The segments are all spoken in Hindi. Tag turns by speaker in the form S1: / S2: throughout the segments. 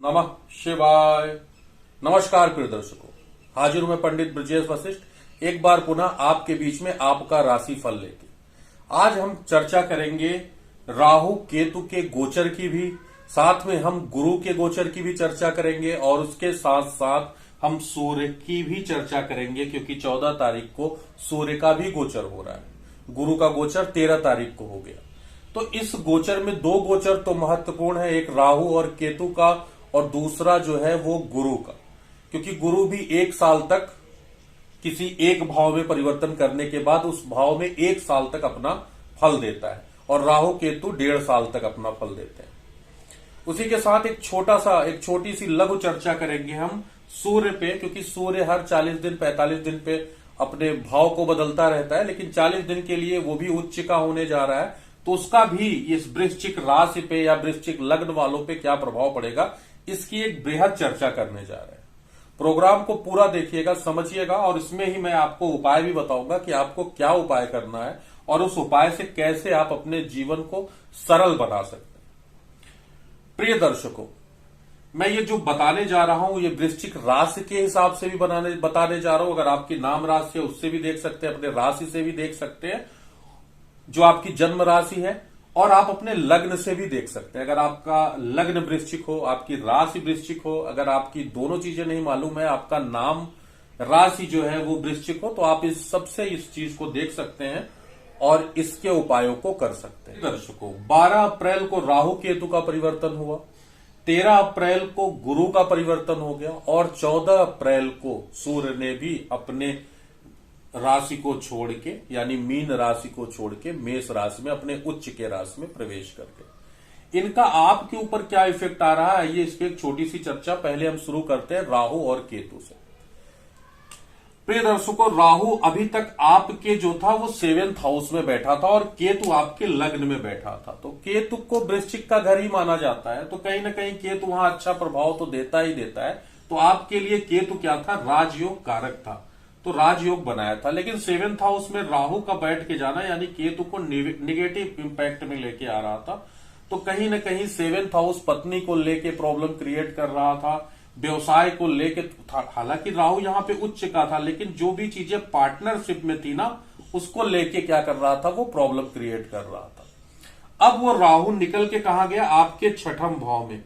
S1: नमः शिवाय। नमस्कार प्रिय दर्शकों, हाजिर हूं मैं पंडित ब्रजेश वशिष्ठ एक बार पुनः आपके बीच में आपका राशि फल लेके। आज हम चर्चा करेंगे राहु केतु के गोचर की भी, साथ में हम गुरु के गोचर की भी चर्चा करेंगे और उसके साथ साथ हम सूर्य की भी चर्चा करेंगे, क्योंकि 14 तारीख को सूर्य का भी गोचर हो रहा है। गुरु का गोचर 13 तारीख को हो गया। तो इस गोचर में दो गोचर तो महत्वपूर्ण है, एक राहु और केतु का और दूसरा जो है वो गुरु का, क्योंकि गुरु भी 1 साल तक किसी एक भाव में परिवर्तन करने के बाद उस भाव में 1 साल तक अपना फल देता है और राहु केतु 1.5 साल तक अपना फल देते हैं। उसी के साथ एक छोटी सी लघु चर्चा करेंगे हम सूर्य पे, क्योंकि सूर्य हर 40 दिन 45 दिन पे अपने भाव को बदलता रहता है, लेकिन 40 दिन के लिए वो भी उच्च का होने जा रहा है। तो उसका भी इस वृश्चिक राशि पे या वृश्चिक लग्न वालों पे क्या प्रभाव पड़ेगा, इसकी एक बृहद चर्चा करने जा रहे हैं। प्रोग्राम को पूरा देखिएगा, समझिएगा, और इसमें ही मैं आपको उपाय भी बताऊंगा कि आपको क्या उपाय करना है और उस उपाय से कैसे आप अपने जीवन को सरल बना सकते हैं। प्रिय दर्शकों, मैं ये जो बताने जा रहा हूं ये वृश्चिक राशि के हिसाब से भी बताने जा रहा हूं। अगर आपकी नाम राशि है उससे भी देख सकते हैं, अपने राशि से भी देख सकते हैं जो आपकी जन्म राशि है, और आप अपने लग्न से भी देख सकते हैं। अगर आपका लग्न वृश्चिक हो, आपकी राशि वृश्चिक हो, अगर आपकी दोनों चीजें नहीं मालूम है, आपका नाम राशि जो है वो वृश्चिक हो, तो आप इस सबसे इस चीज को देख सकते हैं और इसके उपायों को कर सकते हैं। दर्शकों, 12 अप्रैल को राहु केतु का परिवर्तन हुआ, 13 अप्रैल को गुरु का परिवर्तन हो गया और 14 अप्रैल को सूर्य ने भी अपने राशि को छोड़ के, यानी मीन राशि को छोड़ के मेष राशि में, अपने उच्च के राशि में प्रवेश करके इनका आपके ऊपर क्या इफेक्ट आ रहा है, ये इसकी एक छोटी सी चर्चा। पहले हम शुरू करते हैं राहु और केतु से। प्रिय दर्शकों, राहु अभी तक आपके जो था वो 7th हाउस में बैठा था और केतु आपके लग्न में बैठा था। तो केतु को वृश्चिक का घर ही माना जाता है, तो कहीं ना कहीं केतु वहां अच्छा प्रभाव तो देता ही देता है। तो आपके लिए केतु क्या था, राजयोग कारक था, तो राजयोग बनाया था। लेकिन 7th हाउस में राहु का बैठ के जाना, यानी केतु को निगेटिव इंपैक्ट में लेके आ रहा था। तो कहीं ना कहीं 7th हाउस पत्नी को लेके प्रॉब्लम क्रिएट कर रहा था, व्यवसाय को लेके। हालांकि राहु यहां पे उच्च का था, लेकिन जो भी चीजें पार्टनरशिप में थी ना, उसको लेके क्या कर रहा था, वो प्रॉब्लम क्रिएट कर रहा था। अब वो राहु निकल के कहा गया, आपके 6ठम भाव में।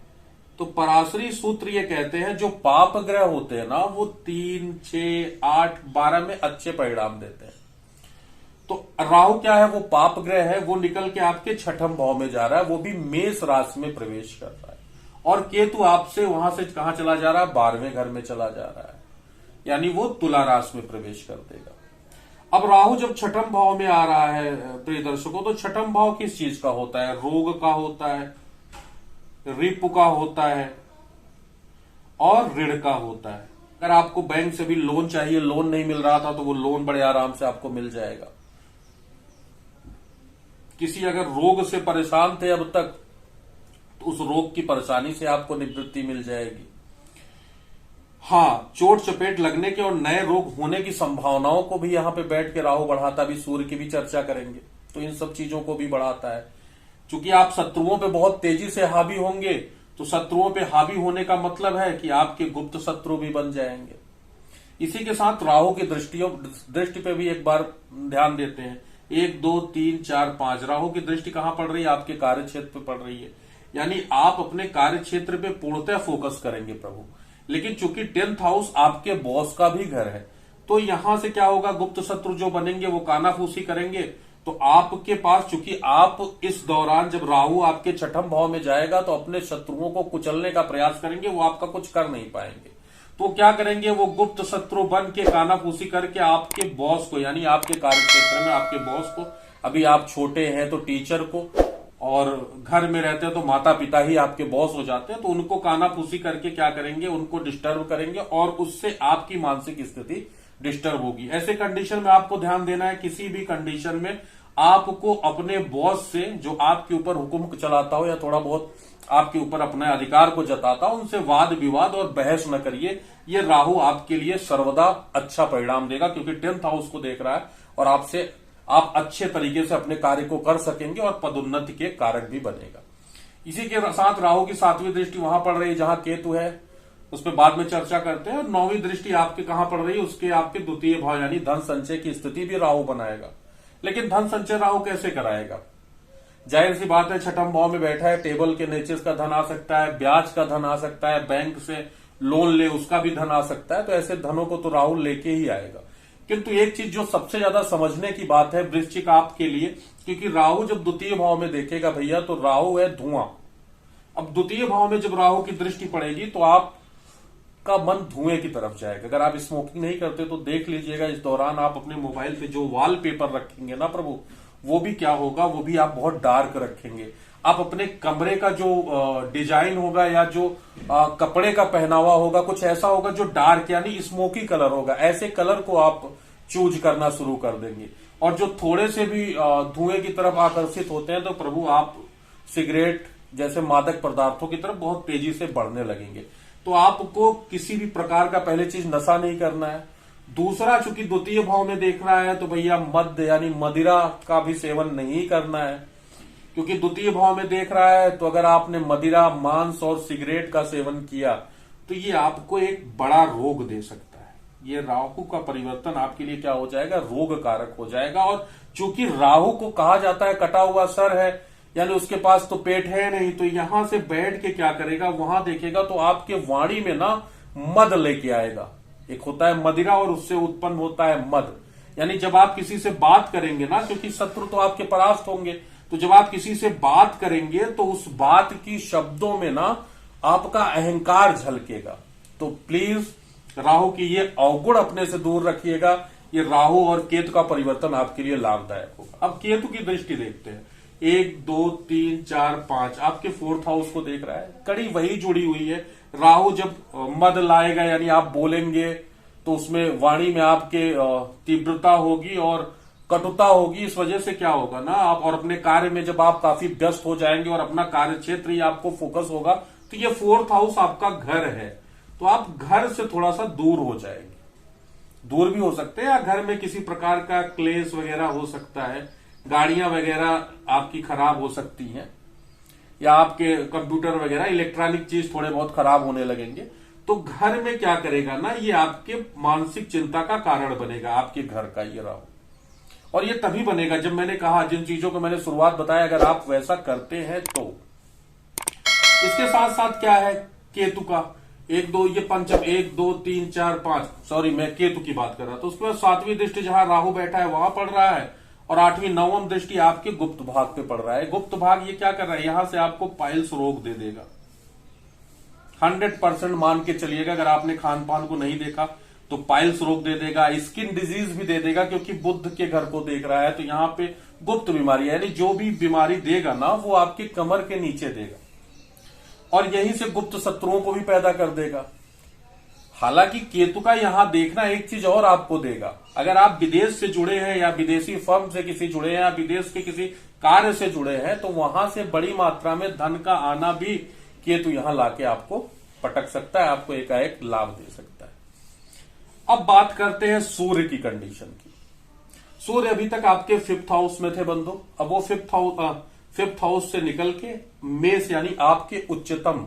S1: तो पराशरी सूत्र ये कहते हैं जो पाप ग्रह होते हैं ना, वो 3, 6, 8, 12 में अच्छे परिणाम देते हैं। तो राहु क्या है, वो पाप ग्रह है, वो निकल के आपके 6ठम भाव में जा रहा है, वो भी मेष राशि में प्रवेश कर रहा है। और केतु आपसे वहां से कहां चला जा रहा है, 12वें घर में चला जा रहा है, यानी वो तुला राशि में प्रवेश कर देगा। अब राहु जब 6ठम भाव में आ रहा है प्रिय दर्शकों, तो 6ठम भाव किस चीज का होता है, रोग का होता है, रिपु का होता है और ऋण का होता है। अगर आपको बैंक से भी लोन चाहिए, लोन नहीं मिल रहा था, तो वो लोन बड़े आराम से आपको मिल जाएगा। किसी अगर रोग से परेशान थे अब तक, तो उस रोग की परेशानी से आपको निवृत्ति मिल जाएगी। हाँ, चोट चपेट लगने के और नए रोग होने की संभावनाओं को भी यहां पे बैठ के राहु बढ़ाता, भी सूर्य की भी चर्चा करेंगे, तो इन सब चीजों को भी बढ़ाता है। चूंकि आप शत्रुओं पे बहुत तेजी से हावी होंगे, तो शत्रुओं पे हावी होने का मतलब है कि आपके गुप्त शत्रु भी बन जाएंगे। इसी के साथ राहु की दृष्टि पे भी एक बार ध्यान देते हैं। 1, 2, 3, 4, 5 राहु की दृष्टि कहां पड़ रही है, आपके कार्य क्षेत्र पे पड़ रही है, यानी आप अपने कार्य क्षेत्र पे पूर्णतः फोकस करेंगे प्रभु। लेकिन चूंकि 10th हाउस आपके बॉस का भी घर है, तो यहां से क्या होगा, गुप्त शत्रु जो बनेंगे वो कानाफूसी करेंगे। तो आपके पास, चूंकि आप इस दौरान जब राहु आपके 6ठम भाव में जाएगा, तो अपने शत्रुओं को कुचलने का प्रयास करेंगे, वो आपका कुछ कर नहीं पाएंगे। तो क्या करेंगे, वो गुप्त शत्रु बन के कानाफूसी करके आपके बॉस को, यानी आपके कार्यक्षेत्र में आपके बॉस को, अभी आप छोटे हैं तो टीचर को, और घर में रहते हैं तो माता पिता ही आपके बॉस हो जाते हैं, तो उनको कानाफूसी करके क्या करेंगे, उनको डिस्टर्ब करेंगे और उससे आपकी मानसिक स्थिति डिस्टर्ब होगी। ऐसे कंडीशन में आपको ध्यान देना है, किसी भी कंडीशन में आपको अपने बॉस से, जो आपके ऊपर हुक्म चलाता हो या थोड़ा बहुत आपके ऊपर अपने अधिकार को जताता हो, उनसे वाद विवाद और बहस न करिए। ये राहु आपके लिए सर्वदा अच्छा परिणाम देगा, क्योंकि 10th हाउस को देख रहा है और आप अच्छे तरीके से अपने कार्य को कर सकेंगे और पदोन्नति के कारक भी बनेगा। इसी के साथ राहु की 7वीं दृष्टि वहां पड़ रही है जहां केतु है, उस पर बाद में चर्चा करते हैं। और 9वीं दृष्टि आपके कहां पड़ रही है, उसके आपके द्वितीय भाव यानी धन संचय की स्थिति भी राहु बनाएगा। लेकिन धन संचय राहु कैसे कराएगा? जाहिर सी बात है, छठम भाव में बैठा है, टेबल के नीचे का धन आ सकता है, ब्याज का धन आ सकता है, बैंक से लोन ले उसका भी धन आ सकता है। तो ऐसे धनों को तो राहु लेके ही आएगा। किंतु एक चीज जो सबसे ज्यादा समझने की बात है वृश्चिक आपके लिए, क्योंकि राहु जब द्वितीय भाव में देखेगा भैया, तो राहु है धुआं। अब द्वितीय भाव में जब राहु की दृष्टि पड़ेगी तो आपका मन धुएं की तरफ जाएगा। अगर आप स्मोकिंग नहीं करते तो देख लीजिएगा, इस दौरान आप अपने मोबाइल पे जो वॉलपेपर रखेंगे ना प्रभु, वो भी क्या होगा, वो भी आप बहुत डार्क रखेंगे। आप अपने कमरे का जो डिजाइन होगा या जो कपड़े का पहनावा होगा, कुछ ऐसा होगा जो डार्क यानी स्मोकी कलर होगा। ऐसे कलर को आप चूज करना शुरू कर देंगे। और जो थोड़े से भी धुएं की तरफ आकर्षित होते हैं तो प्रभु आप सिगरेट जैसे मादक पदार्थों की तरफ बहुत तेजी से बढ़ने लगेंगे। तो आपको किसी भी प्रकार का पहले चीज नशा नहीं करना है। दूसरा, चूंकि द्वितीय भाव में देख रहा है तो भैया मद्य यानी मदिरा का भी सेवन नहीं करना है, क्योंकि द्वितीय भाव में देख रहा है। तो अगर आपने मदिरा, मांस और सिगरेट का सेवन किया तो ये आपको एक बड़ा रोग दे सकता है। ये राहु का परिवर्तन आपके लिए क्या हो जाएगा, रोग कारक हो जाएगा। और चूंकि राहु को कहा जाता है कटा हुआ सर है, यानी उसके पास तो पेट है नहीं, तो यहां से बैठ के क्या करेगा, वहां देखेगा तो आपके वाणी में ना मद लेके आएगा। एक होता है मदिरा और उससे उत्पन्न होता है मद। यानी जब आप किसी से बात करेंगे ना, क्योंकि शत्रु तो आपके परास्त होंगे, तो जब आप किसी से बात करेंगे तो उस बात की शब्दों में ना आपका अहंकार झलकेगा। तो प्लीज राहु की ये अवगुण अपने से दूर रखिएगा। ये राहु और केतु का परिवर्तन आपके लिए लाभदायक होगा। अब केतु की दृष्टि देखते हैं। 1 2 3 4 5 आपके 4th हाउस को देख रहा है। कड़ी वही जुड़ी हुई है। राहु जब मद लाएगा यानी आप बोलेंगे तो उसमें वाणी में आपके तीव्रता होगी और कटुता होगी। इस वजह से क्या होगा ना, आप और अपने कार्य में जब आप काफी व्यस्त हो जाएंगे और अपना कार्य क्षेत्र ही आपको फोकस होगा, तो ये 4th हाउस आपका घर है, तो आप घर से थोड़ा सा दूर हो जाएंगे। दूर भी हो सकते हैं या घर में किसी प्रकार का क्लेश वगैरह हो सकता है, गाड़ियां वगैरह आपकी खराब हो सकती हैं, या आपके कंप्यूटर वगैरह इलेक्ट्रॉनिक चीज थोड़े बहुत खराब होने लगेंगे। तो घर में क्या करेगा ना, ये आपके मानसिक चिंता का कारण बनेगा, आपके घर का ये राहु। और ये तभी बनेगा जब मैंने कहा, जिन चीजों को मैंने शुरुआत बताया, अगर आप वैसा करते हैं तो। इसके साथ साथ क्या है केतु का, 1 2 ये पंचम, 1 2 3 4 5, सॉरी मैं केतु की बात कर रहा था। तो उसके बाद 7वीं दृष्टि जहां राहु बैठा है वहां पड़ रहा है, और 8वीं 9वीं दृष्टि आपके गुप्त भाग पे पड़ रहा है। गुप्त भाग ये क्या कर रहा है, यहां से आपको पाइल्स रोग दे देगा। 100% मान के चलिएगा। अगर आपने खान पान को नहीं देखा तो पाइल्स रोग दे देगा, स्किन डिजीज भी दे देगा, क्योंकि बुध के घर को देख रहा है। तो यहां पे गुप्त बीमारी यानी जो भी बीमारी देगा ना, वो आपके कमर के नीचे देगा, और यहीं से गुप्त शत्रुओं को भी पैदा कर देगा। हालांकि केतु का यहां देखना एक चीज और आपको देगा। अगर आप विदेश से जुड़े हैं या विदेशी फर्म से किसी जुड़े हैं या विदेश के किसी कार्य से जुड़े हैं, तो वहां से बड़ी मात्रा में धन का आना भी केतु यहां लाके आपको पटक सकता है, आपको एकाएक लाभ दे सकता है। अब बात करते हैं सूर्य की कंडीशन की। सूर्य अभी तक आपके 5th हाउस में थे बंधु। अब वो 5th हाउस से निकल के मेष यानी आपके उच्चतम,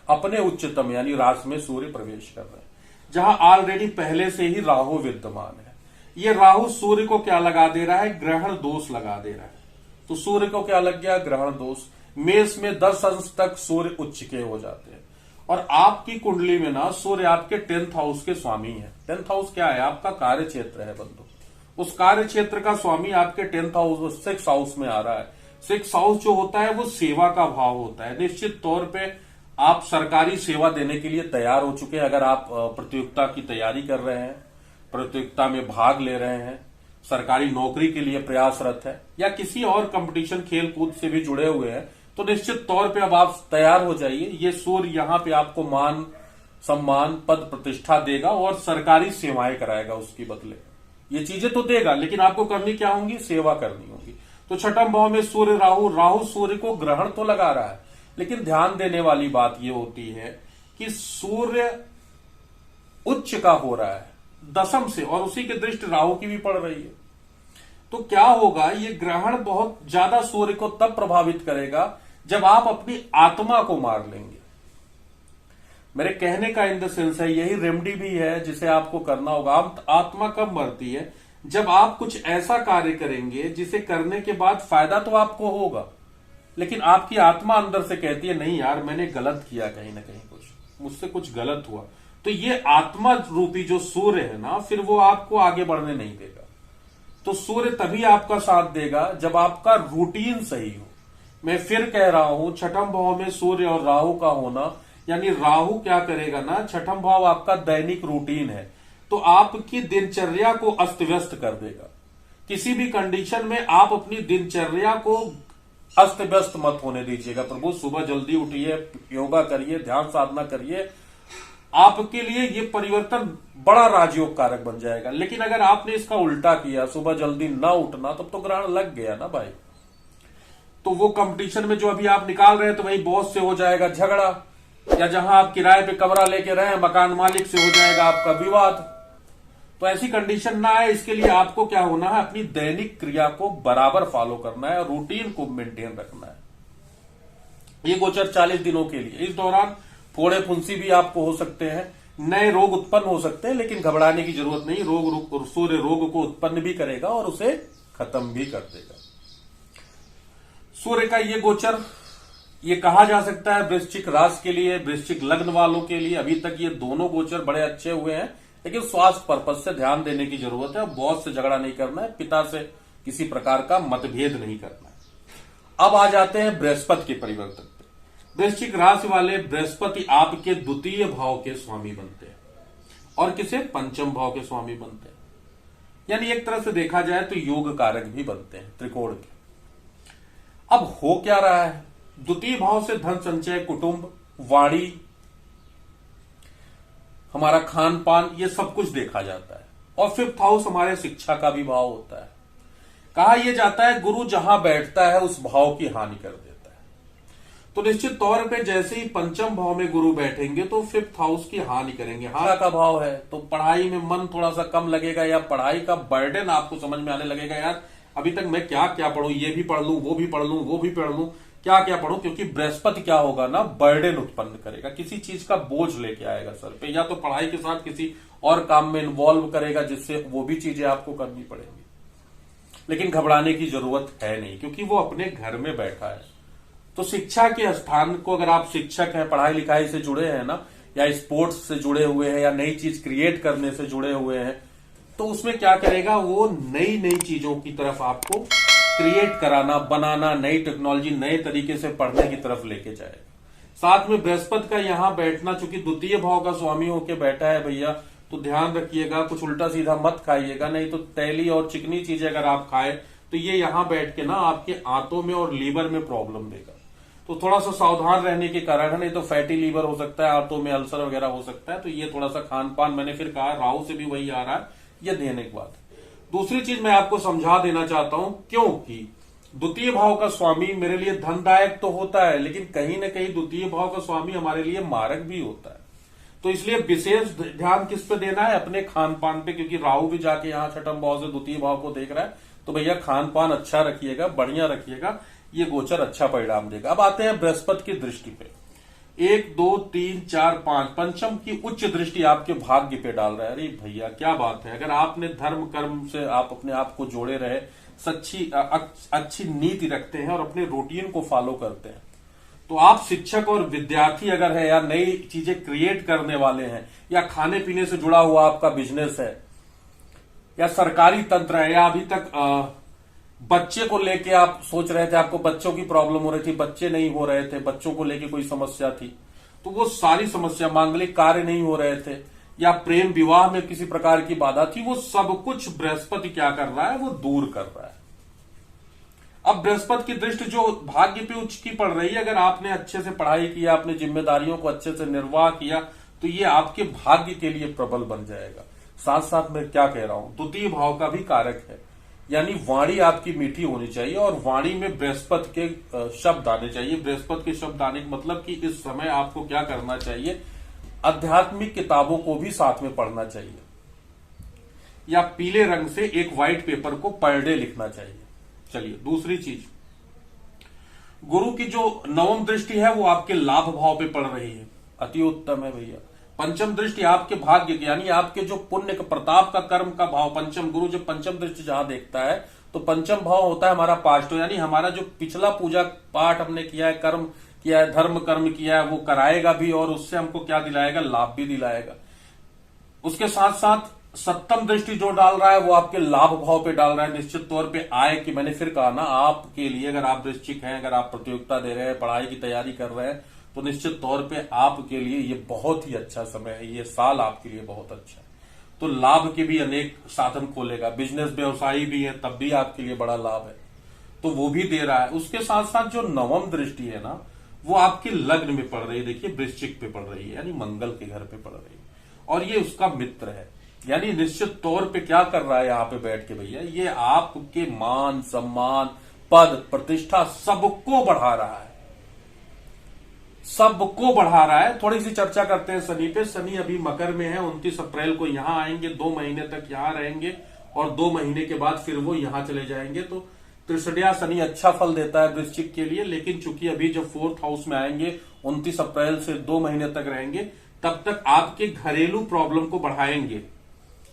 S1: अपने उच्चतम यानी राशि में सूर्य प्रवेश कर रहे हैं, जहां ऑलरेडी पहले से ही राहु विद्यमान है। ये राहु सूर्य को क्या लगा दे रहा है, ग्रहण दोष लगा दे रहा है। तो सूर्य को क्या लग गया, ग्रहण दोष। मेष में 10 अंश तक सूर्य उच्च के हो जाते हैं। और आपकी कुंडली में ना सूर्य आपके 10th हाउस के स्वामी है। 10th हाउस क्या है, आपका कार्य क्षेत्र है बंधु। उस कार्य क्षेत्र का स्वामी आपके 10th हाउस 6th हाउस में आ रहा है। 6th हाउस जो होता है वो सेवा का भाव होता है। निश्चित तौर पे आप सरकारी सेवा देने के लिए तैयार हो चुके हैं। अगर आप प्रतियोगिता की तैयारी कर रहे हैं, प्रतियोगिता में भाग ले रहे हैं, सरकारी नौकरी के लिए प्रयासरत है, या किसी और कंपटीशन खेल कूद से भी जुड़े हुए हैं, तो निश्चित तौर पे अब आप तैयार हो जाइए। ये सूर्य यहाँ पे आपको मान सम्मान पद प्रतिष्ठा देगा और सरकारी सेवाएं कराएगा उसकी बदले। ये चीजें तो देगा, लेकिन आपको करनी क्या होंगी, सेवा करनी होगी। तो 6ठम भाव में सूर्य राहु सूर्य को ग्रहण तो लगा रहा है, लेकिन ध्यान देने वाली बात यह होती है कि सूर्य उच्च का हो रहा है 10th से, और उसी के दृष्टि राहु की भी पड़ रही है। तो क्या होगा, ये ग्रहण बहुत ज्यादा सूर्य को तब प्रभावित करेगा जब आप अपनी आत्मा को मार लेंगे। मेरे कहने का इन द सेंस है, यही रेमेडी भी है जिसे आपको करना होगा। आत्मा कब मरती है? जब आप कुछ ऐसा कार्य करेंगे जिसे करने के बाद फायदा तो आपको होगा, लेकिन आपकी आत्मा अंदर से कहती है नहीं यार, मैंने गलत किया, कहीं ना कहीं मुझसे कुछ गलत हुआ। तो ये आत्मा रूपी जो सूर्य है ना, फिर वो आपको आगे बढ़ने नहीं देगा। तो सूर्य तभी आपका साथ देगा जब आपका रूटीन सही हो। मैं फिर कह रहा हूं, छठम भाव में सूर्य और राहु का होना, यानी राहु क्या करेगा ना, छठम भाव आपका दैनिक रूटीन है, तो आपकी दिनचर्या को अस्त व्यस्त कर देगा। किसी भी कंडीशन में आप अपनी दिनचर्या को अस्त व्यस्त मत होने दीजिएगा। प्रभु सुबह जल्दी उठिए, योगा करिए, ध्यान साधना करिए, आपके लिए ये परिवर्तन बड़ा राजयोग कारक बन जाएगा। लेकिन अगर आपने इसका उल्टा किया, सुबह जल्दी ना उठना, तब तो ग्रहण लग गया ना भाई। तो वो कंपटीशन में जो अभी आप निकाल रहे हैं, तो वही बॉस से हो जाएगा झगड़ा, या जहां आप किराए पे कमरा लेके रहे, मकान मालिक से हो जाएगा आपका विवाद। तो ऐसी कंडीशन ना आए, इसके लिए आपको क्या होना है, अपनी दैनिक क्रिया को बराबर फॉलो करना है, रूटीन को मेंटेन रखना है। ये गोचर 40 दिनों के लिए। इस दौरान फोड़े फुंसी भी आपको हो सकते हैं, नए रोग उत्पन्न हो सकते हैं, लेकिन घबराने की जरूरत नहीं। सूर्य रोग को उत्पन्न भी करेगा और उसे खत्म भी कर देगा। सूर्य का ये गोचर, ये कहा जा सकता है वृश्चिक राशि के लिए, वृश्चिक लग्न वालों के लिए अभी तक ये दोनों गोचर बड़े अच्छे हुए हैं, लेकिन स्वास्थ्य पर्पज से ध्यान देने की जरूरत है। बॉस से झगड़ा नहीं करना है, पिता से किसी प्रकार का मतभेद नहीं करना है। अब आ जाते हैं बृहस्पति के परिवर्तन पे। वृश्चिक राशि वाले बृहस्पति आपके द्वितीय भाव के स्वामी बनते हैं, और किसे, पंचम भाव के स्वामी बनते हैं। यानी एक तरह से देखा जाए तो योग कारक भी बनते हैं त्रिकोण के। अब हो क्या रहा है, द्वितीय भाव से धन संचय, कुटुंब, वाणी, हमारा खान पान, ये सब कुछ देखा जाता है। और फिफ्थ हाउस हमारे शिक्षा का भी भाव होता है। कहा यह जाता है गुरु जहां बैठता है उस भाव की हानि कर देता है। तो निश्चित तौर पे जैसे ही पंचम भाव में गुरु बैठेंगे तो फिफ्थ हाउस की हानि करेंगे। हानि का भाव है तो पढ़ाई में मन थोड़ा सा कम लगेगा, या पढ़ाई का बर्डन आपको समझ में आने लगेगा, यार अभी तक मैं क्या क्या पढ़ूं, ये भी पढ़ लूं, वो भी पढ़ लूं, वो भी पढ़ लूं, क्या क्या पढ़ूं। क्योंकि बृहस्पति क्या होगा ना, बर्डन उत्पन्न करेगा, किसी चीज का बोझ लेके आएगा सर पे, या तो पढ़ाई के साथ किसी और काम में इन्वॉल्व करेगा, जिससे वो भी चीजें आपको करनी पड़ेंगी। लेकिन घबराने की जरूरत है नहीं, क्योंकि वो अपने घर में बैठा है। तो शिक्षा के स्थान को, अगर आप शिक्षक हैं, पढ़ाई लिखाई से जुड़े हैं ना, या स्पोर्ट्स से जुड़े हुए हैं, या नई चीज क्रिएट करने से जुड़े हुए हैं, तो उसमें क्या करेगा, वो नई नई चीजों की तरफ आपको क्रिएट कराना, बनाना, नई टेक्नोलॉजी, नए तरीके से पढ़ने की तरफ लेके जाएगा। साथ में बृहस्पति का यहां बैठना, चूंकि द्वितीय भाव का स्वामी होके बैठा है भैया, तो ध्यान रखिएगा, कुछ उल्टा सीधा मत खाइएगा, नहीं तो तैली और चिकनी चीजें अगर आप खाए तो ये यहां बैठ के ना आपके आंतों में और लीवर में प्रॉब्लम देगा। तो थोड़ा सा सावधान रहने के कारण है, नहीं तो फैटी लीवर हो सकता है, आंतों में अल्सर वगैरह हो सकता है। तो ये थोड़ा सा खान पान, मैंने फिर कहा राहु से भी वही आ रहा है, ये देने की बात। दूसरी चीज मैं आपको समझा देना चाहता हूं, क्योंकि द्वितीय भाव का स्वामी मेरे लिए धनदायक तो होता है, लेकिन कहीं ना कहीं द्वितीय भाव का स्वामी हमारे लिए मारक भी होता है। तो इसलिए विशेष ध्यान किस पे देना है, अपने खान पान पे, क्योंकि राहु भी जाके यहाँ छठम भाव से द्वितीय भाव को देख रहा है। तो भैया खान पान अच्छा रखिएगा, बढ़िया रखिएगा, ये गोचर अच्छा परिणाम देगा। अब आते हैं बृहस्पति की दृष्टि पे। 1 2 3 4 5 पंचम की उच्च दृष्टि आपके भाग्य पे डाल रहा है। अरे भैया क्या बात है, अगर आपने धर्म कर्म से आप अपने आप को जोड़े रहे, अच्छी नीति रखते हैं और अपने रूटीन को फॉलो करते हैं, तो आप शिक्षक और विद्यार्थी अगर है, या नई चीजें क्रिएट करने वाले हैं, या खाने पीने से जुड़ा हुआ आपका बिजनेस है, या सरकारी तंत्र है, या अभी तक बच्चे को लेके आप सोच रहे थे, आपको बच्चों की प्रॉब्लम हो रही थी, बच्चे नहीं हो रहे थे, बच्चों को लेके कोई समस्या थी, तो वो सारी समस्या, मांगलिक कार्य नहीं हो रहे थे, या प्रेम विवाह में किसी प्रकार की बाधा थी, वो सब कुछ बृहस्पति क्या कर रहा है, वो दूर कर रहा है। अब बृहस्पति की दृष्टि जो भाग्य पे उच्च की पड़ रही है, अगर आपने अच्छे से पढ़ाई किया, अपनी जिम्मेदारियों को अच्छे से निर्वाह किया, तो ये आपके भाग्य के लिए प्रबल बन जाएगा। साथ साथ मैं क्या कह रहा हूं, द्वितीय भाव का भी कारक है, यानी वाणी आपकी मीठी होनी चाहिए, और वाणी में बृहस्पति के शब्द आने चाहिए। बृहस्पति के शब्द आने का मतलब कि इस समय आपको क्या करना चाहिए, आध्यात्मिक किताबों को भी साथ में पढ़ना चाहिए, या पीले रंग से एक व्हाइट पेपर को पर डे लिखना चाहिए। चलिए दूसरी चीज, गुरु की जो नवम दृष्टि है वो आपके लाभ भाव पे पड़ रही है, अति उत्तम है भैया। पंचम दृष्टि आपके भाग्य की, यानी आपके जो पुण्य का, प्रताप का, कर्म का भाव, पंचम गुरु जब पंचम दृष्टि जहां देखता है तो पंचम भाव होता है हमारा पास्ट, यानी हमारा जो पिछला पूजा पाठ हमने किया है, कर्म किया है, धर्म कर्म किया है, वो कराएगा भी और उससे हमको क्या दिलाएगा, लाभ भी दिलाएगा। उसके साथ साथ सप्तम दृष्टि जो डाल रहा है वो आपके लाभ भाव पे डाल रहा है, निश्चित तौर पे आय की। मैंने फिर कहा ना, आपके लिए अगर आप वृश्चिक हैं, अगर आप प्रतियोगिता दे रहे हैं, पढ़ाई की तैयारी कर रहे हैं, तो निश्चित तौर पे आपके लिए ये बहुत ही अच्छा समय है, ये साल आपके लिए बहुत अच्छा है। तो लाभ के भी अनेक साधन खोलेगा, बिजनेस व्यवसायी भी है तब भी आपके लिए बड़ा लाभ है, तो वो भी दे रहा है। उसके साथ साथ जो नवम दृष्टि है ना, वो आपके लग्न में पड़ रही है, देखिए वृश्चिक पे पड़ रही है, यानी मंगल के घर पे पड़ रही है, और ये उसका मित्र है, यानी निश्चित तौर पे क्या कर रहा है यहाँ पे बैठ के भैया, ये आपके मान सम्मान, पद प्रतिष्ठा सबको बढ़ा रहा है, सबको बढ़ा रहा है। थोड़ी सी चर्चा करते हैं शनि पे। शनि अभी मकर में है, 29 अप्रैल को यहां आएंगे, 2 महीने तक यहां रहेंगे और 2 महीने के बाद फिर वो यहां चले जाएंगे। तो त्रिशडिया शनि अच्छा फल देता है वृश्चिक के लिए, लेकिन चूंकि अभी जब 4th हाउस में आएंगे 29 अप्रैल से 2 महीने तक रहेंगे, तब तक आपके घरेलू प्रॉब्लम को बढ़ाएंगे,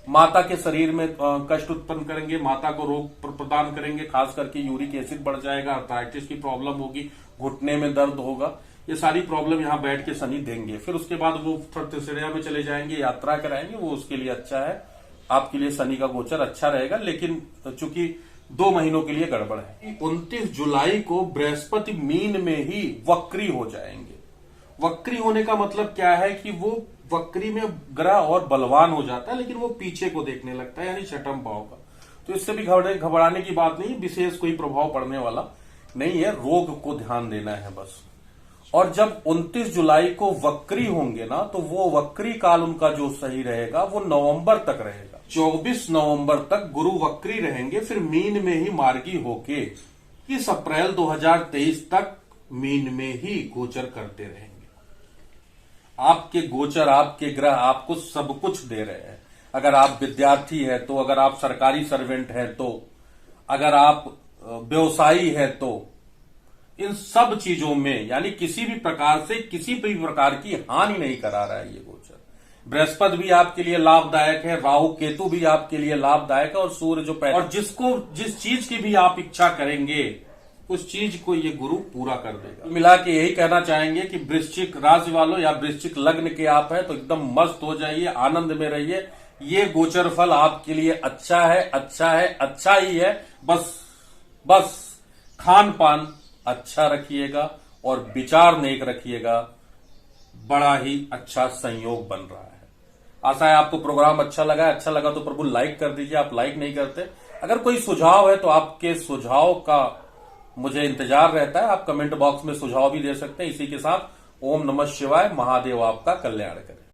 S1: माता के शरीर में कष्ट उत्पन्न करेंगे, माता को रोग प्रदान करेंगे, खास करके यूरिक एसिड बढ़ जाएगा, आर्थराइटिस की प्रॉब्लम होगी, घुटने में दर्द होगा, ये सारी प्रॉब्लम यहां बैठ के शनि देंगे। फिर उसके बाद वो त्रिशडिया में चले जाएंगे, यात्रा कराएंगे, वो उसके लिए अच्छा है, आपके लिए शनि का गोचर अच्छा रहेगा, लेकिन चूंकि 2 महीनों के लिए गड़बड़ है। 29 जुलाई को बृहस्पति मीन में ही वक्री हो जाएंगे। वक्री होने का मतलब क्या है कि वो वक्री में ग्रह और बलवान हो जाता है, लेकिन वो पीछे को देखने लगता है, यानी छठम भाव का। तो इससे भी घबराने की बात नहीं, विशेष कोई प्रभाव पड़ने वाला नहीं है, रोग को ध्यान देना है बस। और जब 29 जुलाई को वक्री होंगे ना, तो वो वक्री काल उनका जो सही रहेगा वो नवंबर तक रहेगा। 24 नवंबर तक गुरु वक्री रहेंगे, फिर मीन में ही मार्गी होके 30 अप्रैल 2023 तक मीन में ही गोचर करते रहेंगे। आपके गोचर, आपके ग्रह आपको सब कुछ दे रहे हैं। अगर आप विद्यार्थी हैं तो, अगर आप सरकारी सर्वेंट हैं तो, अगर आप व्यवसायी हैं तो, इन सब चीजों में यानी किसी भी प्रकार से किसी भी प्रकार की हानि नहीं करा रहा है ये गोचर। बृहस्पति भी आपके लिए लाभदायक है, राहु केतु भी आपके लिए लाभदायक है, और सूर्य जो और जिसको जिस चीज की भी आप इच्छा करेंगे उस चीज को ये गुरु पूरा कर देगा। मिला के यही कहना चाहेंगे कि वृश्चिक राशि वालों या वृश्चिक लग्न के आप हैं तो एकदम मस्त हो जाइए, आनंद में रहिए। ये गोचर फल आपके लिए अच्छा है, अच्छा है, अच्छा ही है। बस खान पान अच्छा रखिएगा और विचार नेक रखिएगा, बड़ा ही अच्छा संयोग बन रहा है। आशा है आपको प्रोग्राम अच्छा लगा है। अच्छा लगा तो प्रभु लाइक कर दीजिए, आप लाइक नहीं करते। अगर कोई सुझाव है तो आपके सुझाव का मुझे इंतजार रहता है, आप कमेंट बॉक्स में सुझाव भी दे सकते हैं। इसी के साथ ओम नमः शिवाय, महादेव आपका कल्याण करें।